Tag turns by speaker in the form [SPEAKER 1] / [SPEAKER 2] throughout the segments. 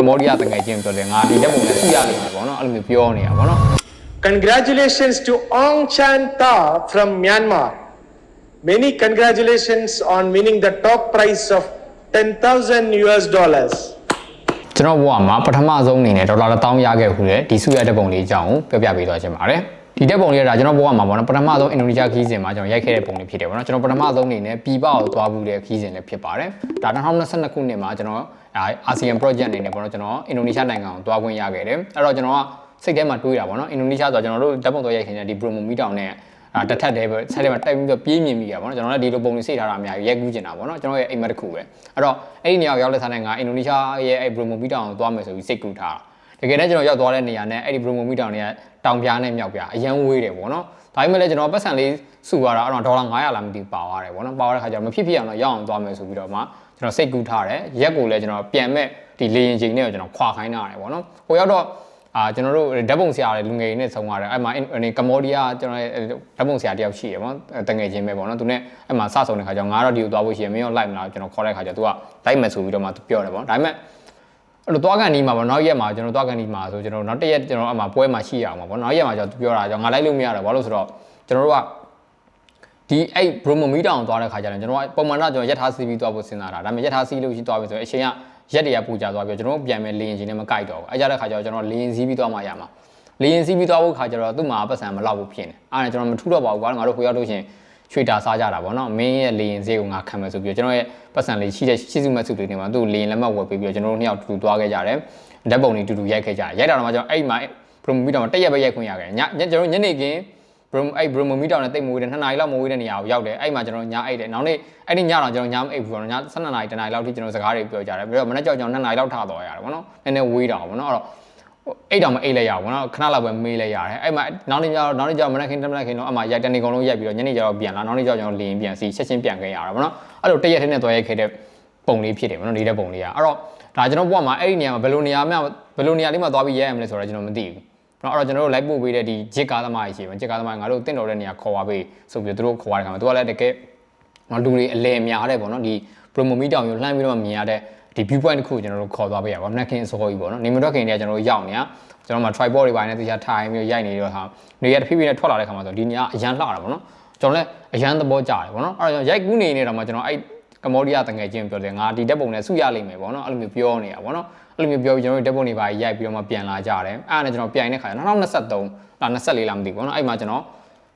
[SPEAKER 1] Cambodia တငယ်ချင်းပြောတယ်ငါဒီဓာတ်ပုံနဲ့စုရလိမ့်မယ်ပေါ့နော်အဲ့လိုမျိုးပြောနေတာပေါ့နော်
[SPEAKER 2] Congratulations to Aung Chan Ta from Myanmar. Many congratulations on winning the top prize of $10,000 US.
[SPEAKER 1] ကျွန်တော်ဘဝမှာပထမဆုံးအနေနဲ့ဒေါ်လာ1000ရခဲ့ခုလေဒီစုရတဲ့ပုံလေးအကြောင်းပြောပြပေးသွားချင်ပါတယ်ဒီတဲ့ပုံလေးကဒါကျွန်တော်ဘဝမှာပေါ့နော်ပထမဆုံးအင်ဒိုနီးရှားခီးစဉ်မှာကျွန်တော်ရိုက်ခဲ့တဲ့ပုံလေးဖြစ်တယ်ပေါ့နော်ကျွန်တော်ပထမဆုံးအနေနဲ့ပြည်ပကိုသွားဘူးတဲ့ခီးစဉ်လည်းဖြစ်ပါတယ်ဒါ2022ခုနှစ်မှာကျွန်တော်အာဆီယံ project အနေနဲ့ပေါ့နော်ကျွန်တော်အင်ဒိုနီးရှားနိုင်ငံကိုသွားခွင့်ရခဲ့တယ်အဲ့တော့ကျွန်တော်ကစိတ်ထဲမှာတွေးတာပေါ့နော်အင်ဒိုနီးရှားဆိုတော့ကျွန်တော်တို့ဓာတ်ပုံသွားရိုက်ခင်တဲ့ဒီ promo မီတောင်နဲ့တထက်တယ်ပဲဆက်တယ်မှာတိုက်ပြီးတော့ပြေးမြင်မိတာပေါ့နော်ကျွန်တော်လည်းဒီလိုပုံလေးစိတ်ထားတာအများကြီးရိုက်ကူးကျင်တာပေါ့နော်ကျွန်တော်ရဲ့အိမ်မက်တစ်ခုပဲအဲ့တော့အဲ့ဒီနေရာကိုရောက်လက်စားတဲ့ငါအင်ဒိုနီးရှားရဲ့အဲ့ promo မီတောင်ကိုသွားမယ်ဆိုပြီးစိတ်ကူးထားတာတကယ်တမ်းကျွန်တော်ရောက်သွားတဲ့နေရာနဲ့အဲ့ဒီ promo မီတောင်တွေကတောင်ပြားနဲ့မြောက်ပြားအရန်ဝေးတယ်ပေါ့နော်ဒါပေမဲ့လည်းကျွန်တော်ပတ်စံလေးစုရတာအဲ့တော့ဒေါ်လာ900လားမသိပါသွားတယ်ပေါ့နော်ပါသွားတဲ့ခါကျတော့မဖြစ်အောင်တော့ရောက်အောင်သွားမယ်ဆိုပြီးတော့မှကျွန်တော်စိတ်ကူးထားတယ်ရက်ကိုလည်းကျွန်တော်ပြန်မဲ့ဒီလေရင်ချိန်နဲ့ကျွန်တော်ခွာခိုင်းထားတယ်ပေါ့နော်ဟိုရောက်တော့ကျွန်တော်တို့ဓာတ်ပုံဆရာတွေလူငယ်တွေနဲ့ဆုံရတယ်အဲ့မှာကမ္ဘောဒီးယားကျွန်တော်ဓာတ်ပုံဆရာတယောက်ရှိရပေါ့တငယ်ချင်းပဲပေါ့နော်သူနဲ့အဲ့မှာစဆုံတဲ့ခါကျတော့ငါတော့ဒီကိုသွားဖို့ရှိရမင်းရောလိုက်မလားကျွန်တော်ခေါ်တဲ့ခါကျတော့ तू ကလိုက်မယ်ဆိုပြီးတော့မှ तू ပြောတယ်ပေါ့ဒါပေမဲ့အဲ့လိုသွားကန်ဒီမှာပေါ့နောက်ရက်မှာကျွန်တော်သွားကန်ဒီမှာဆိုကျွန်တော်နောက်တစ်ရက်ကျွန်တော်အမှပွဲမှာရှိရအောင်ပေါ့နောက်ရက်မှာကျတော့ तू ပြောတာကြောင့်ငါလိုက်လို့မရတော့ဘာလို့ဆိုတော့ကျွန်တော်တို့ကဒီအဲ့ promo မီတောင်သွားတဲ့ခါကျတော့ကျွန်တော်ကပုံမှန်တော့ကျွန်တော်ရက်ထားစီးပြီးသွားဖို့စဉ်းစားတာဒါပေမဲ့ရက်ထားစီးလို့ရှိသွားပြီဆိုရင်အချိန်ကရက်တရပူကြသွားပြီးကျွန်တော်ပြန်မဲ့လေရင်ချင်းနဲ့မကိုက်တော့ဘူးအဲကြတဲ့ခါကျတော့ကျွန်တော်လေရင်စီးပြီးသွားမှရမှာလေရင်စီးပြီးသွားဖို့ခါကျတော့သူ့မှာပတ်စံမလောက်ဘူးဖြစ်နေအဲ့ဒါကျွန်တော်မထူတော့ပါဘူးကွာငါတို့ခိုးရောက်လို့ရှင်ချွေတာစားကြတာပေါ့နော်မင်းရဲ့လေရင်စေးကိုငါခံမယ်ဆိုပြီးကျွန်တော်ရဲ့ပတ်စံလေးရှိတဲ့ရှိစုမဲ့စုတွေနေမှာသူ့လေရင်လက်မှတ်ဝယ်ပေးပြီးကျွန်တော်တို့နှစ်ယောက်တူသွားခဲ့ကြတယ်ဓာတ်ပုံတွေတူတူရိုက်ခဲ့ကြတယ်ရိုက်တာတော့မှကျွန်တော်အဲ့မှာ promo မီတောင်တက်ရက်ပဲရိုက်ခွင့်ရခဲ့ညကျွန်တော်ညနေခင်းpromo မီတောင်နဲ့တိတ်မဝေးတဲ့2နာရီလောက်မဝေးတဲ့နေရာကိုရောက်တယ်အဲ့မှာကျွန်တော်ညအိတ်တယ်နောက်နေ့အဲ့ဒီညတော့ကျွန်တော်ညမအိတ်ဘူးပေါ့နော်ည12နာရီတနာရီလောက်ထိကျွန်တော်စကားတွေပြောကြတယ်ပြီးတော့မနေ့ကြောက်ကျွန်တော်2နာရီလောက်ထားသွားရတယ်ပေါ့နော်နည်းနည်းဝေးတာပေါ့နော်အဲ့တော့အိတ်တောင်မအိတ်လိုက်ရဘူးပေါ့နော်ခဏလောက်ပဲမေးလိုက်ရတယ်အဲ့မှာနောက်နေ့ကျမနေ့ခင်းတော့အမှရိုက်တနေကုန်လုံးရိုက်ပြီးတော့ညနေကျတော့ပြန်လာနောက်နေ့ကျကျွန်တော်လင်းပြန်စီချက်ချင်းပြန်ခဲ့ရတာပေါ့နော်အဲ့လိုတရက်ထဲနဲ့သွားရိုက်ခဲ့တဲ့ပုံလေးဖြစ်တယ်ပေါ့နော်ဒီတဲ့ပုံလေးကအဲ့တော့ဒါကျွန်တော်ဘုရားမှာအဲ့ဒီနေရာမှာဘယ်လိုနေရာလေးမှာသွားပြီးရိုက်ရမလဲဆိုတော့ကျွန်တော်မသိဘူးနော်အဲ့တော့ကျွန်တော်တို့လိုက်ပို့ပေးတဲ့ဒီဂျစ်ကားသမားကြီးရှိပါဂျစ်ကားသမားငါတို့တင့်တော်တဲ့နေရာခေါ်ပါပေးဆိုပြီးသူတို့ခေါ်ရတဲ့ခါမှာသူကလည်းတကယ်လူတွေအလဲများတဲ့ပေါ့နော်ဒီ promo မီတောင်ကိုလှမ်းပြီးတော့မြင်ရတဲ့ဒီ view point တစ်ခုကျွန်တော်တို့ခေါ်သွားပေးရပါမနက်ခင်းအစောကြီးပေါ့နော်နေမတော့ခင်တည်းကကျွန်တော်တို့ရောက်နေတာကျွန်တော်မှ tripod တွေပိုင်းနဲ့တရားထိုင်ပြီးရိုက်နေတော့ဟာနေရတဖြည်းဖြည်းနဲ့ထွက်လာတဲ့ခါမှာဆိုဒီနေရာအရန်လှတာပေါ့နော်ကျွန်တော်လည်းအရန်သဘောကျတယ်ပေါ့နော်အဲ့တော့ရိုက်ကူးနေတော့မှကျွန်တော်အဲ့ကမ္ဘောဒီးယားတငယ်ချင်းပြောတယ်ငါဒီဓာတ်ပုံနဲ့စုရလိမ့်မယ်ပေါ့နော်အဲ့လိုမျိုးပြောနေတာပေါ့နော်အဲ့လိုမျိုးပြောပြီးကျွန်တော်တို့ဓာတ်ပုံတွေပါရိုက်ပြီးတော့မှပြန်လာကြတယ်အဲ့ဒါနဲ့ကျွန်တော်ပြိုင်တဲ့ခါကျ2023လား24လားမသိဘူးပေါ့နော်အဲ့မှာကျွန်တော်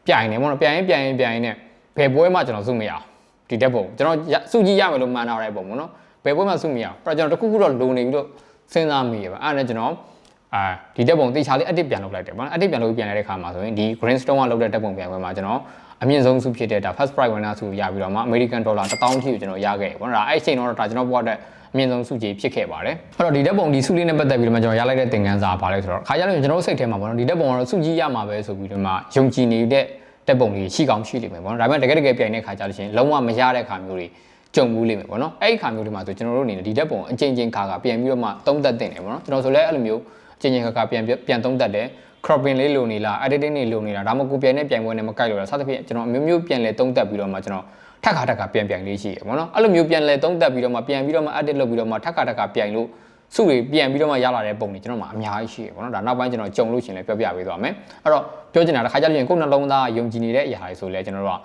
[SPEAKER 1] ပြိုင်နေပေါ့နော်ပြိုင်ရင်နဲ့ဘယ်ပွဲမှကျွန်တော်စုမရအောင်ဒီဓာတ်ပုံကျွန်တော်စုကြည့်ရမယ်လို့မှန်းထားတဲ့ပုံပေါ့နော်ဘယ်ပွဲမှစုမရအောင်အဲ့တော့ကျွန်တော်တခုခုတော့လိုနေပြီးတော့စဉ်းစားမိရပါအဲ့ဒါနဲ့ကျွန်တော်ဒီဓာတ်ပုံတေချာလေး edit ပြန်လုပ်လိုက်တယ်ပေါ့နော် edit ပြန်လုပ်ပြန်လိုက်တဲ့ခါမှာဆိုရင်ဒီ green stone ကလုပ်တဲ့ဓာတ်ပုံပြန်ပွဲမှာကျွန်တော်အမြင့်ဆုံးစုဖြစ်တဲ့ဒါ first prize winner စုရပြီးတော့မှ American dollar 1000ထိကိုကျွန်တော်ရခဲ့တယ်ပေါ့နော်ဒါအဲ့ချိန်တော့ဒါကျွန်တော်ဘဝအတွက်အမြင့်ဆုံးစုကြီးဖြစ်ခဲ့ပါတယ်အဲ့တော့ဒီဓာတ်ပုံဒီစုလေးနဲ့ပတ်သက်ပြီးတော့မှကျွန်တော်ရလိုက်တဲ့သင်ခန်းစာပါလဲဆိုတော့ခါကြလို့ကျွန်တော်တို့စိတ်ထဲမှာပေါ့နော်ဒီဓာတ်ပုံကတော့စုကြီးရမှာပဲဆိုပြီးတော့မှယုံကြည်နေတဲ့ဓာတ်ပုံတွေရှိကောင်းရှိလိမ့်မယ်ပေါ့နော်ဒါပေမဲ့တကယ်ပြိုင်တဲ့ခါကြလို့ရှိရင်လုံးဝမရတဲ့ခါမျိုးတွေကြုံဘူးလိမ့်မယ်ပေါ့နော်အဲ့ဒီခါမျိုးတွေမှာဆိုကျွန်တော်တို့အနေနဲ့ဒီဓာတ်ပုံအချင်းချင်းခါပြန်ပြီးတော့မှသုံးသပ်တင်တယ်ပေါ့နော်ကျွန်တော်ဆိုလဲအဲ့လိုမျိုးအချင်းချင်းခါပြန်သုံးသပ်တယ် cropping လေးလိုနေလား editing လေးလိုနေတာဒါမှမဟုတ်ကိုပြိုင်နဲ့ပြိုင်ပွဲနဲ့မကိုက်လို့လားစသဖြင့်ကျွန်တော်အမျိုးမျိုးပြန်လဲသုံးသပ်ပြီးတော့မှကျွန်တော်ထက်ခါပြန်လေးရှိရပေါ့နော်အဲ့လိုမျိုးပြန်လဲသုံးသပ်ပြီးတော့မှပြန်ပြီးတော့မှ edit လုပ်ပြီးတော့မှထက်ခါပြန်လို့စုတွေပြန်ပြီးတော့မှရလာတဲ့ပုံတွေကျွန်တော်မှအများကြီးရှိရပေါ့နော်ဒါနောက်ပိုင်းကျွန်တော်ကြုံလို့ရှင်လဲပြောပြပေးသွားမယ်အဲ့တော့ပြောချင်တာတစ်ခါကြလို့ရင်ကိုယ်နှလုံးသားယုံကြည်နေတဲ့အရာတွေဆိုလဲကျွန်တော်တို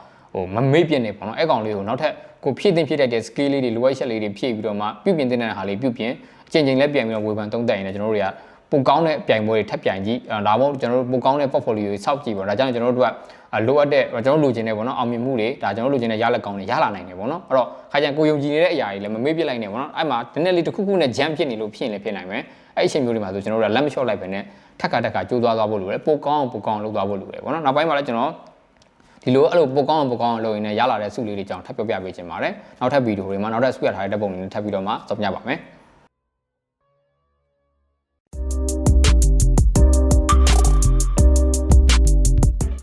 [SPEAKER 1] ့ကမမေ့ပြစ်နေပေါ့နော်အဲ့ကောင်လေးကိုနောက်ထပ်ကိုဖြည့်တင်ဖြည့်တတ်တဲ့ skill လေးတွေလိုအပ်ချက်လေးတွေဖြည့်ပြီးတော့မှပြုပြင်တင်တဲ့ဟာလေးပြုပြင်အချိန်လဲပြန်ပြီးတော့ဝေဖန်သုံးသပ်ရင်လည်းကျွန်တော်တို့တွေကပိုကောင်းတဲ့ပြိုင်ပွဲတွေထပ်ပြိုင်ကြည့်ဒါမှမဟုတ်ကျွန်တော်တို့ပိုကောင်းတဲ့ portfolio တွေစောက်ကြည့်ပေါ့ဒါကြောင့်ကျွန်တော်တို့ကလိုအပ်တဲ့ကျွန်တော်လိုချင်တဲ့ပေါ့နော်အောင်မြင်မှုတွေဒါကျွန်တော်လိုချင်တဲ့ရလက်ကောင်းတွေရလာနိုင်တယ်ပေါ့နော်အဲ့တော့ခါကျရင်ကိုယုံကြည်နေတဲ့အရာတွေလည်းမမေ့ပြစ်လိုက်နဲ့ပေါ့နော်အဲ့မှာဒီနေ့လေးတစ်ခုခုနဲ့ jam ဖြစ်နေလို့ဖြစ်ရင်လည်းဖြစ်နိုင်မယ်အဲ့အချိန်မျိုးတွေမှာဆိုကျွန်တော်တို့ကလက်မလျှော့လိုက်ပဲနဲ့ထက်ခါကျိုးသွားဖို့လိုတယ်ပိုကောင်းလုပ်သွားဖို့လိုတယ်ပေါ့နော်နောက်ပိုင်းမှာလည်းကျွန်တော်ဒီလိုအဲ့လိုပိုကောင်းလုပ်ရင်လည်းရလာတဲ့စုလေးတွေကြောင့်ထပ်ပြောပြပေးချင်ပါတယ်နောက်ထပ်ဗီဒီယိုတွေမှာနောက်ထပ်ဆွဲထားတဲ့ဓာတ်ပုံတွေနဲ့ထပ်ပြီးတော့မှစောင့်ကြပါမယ်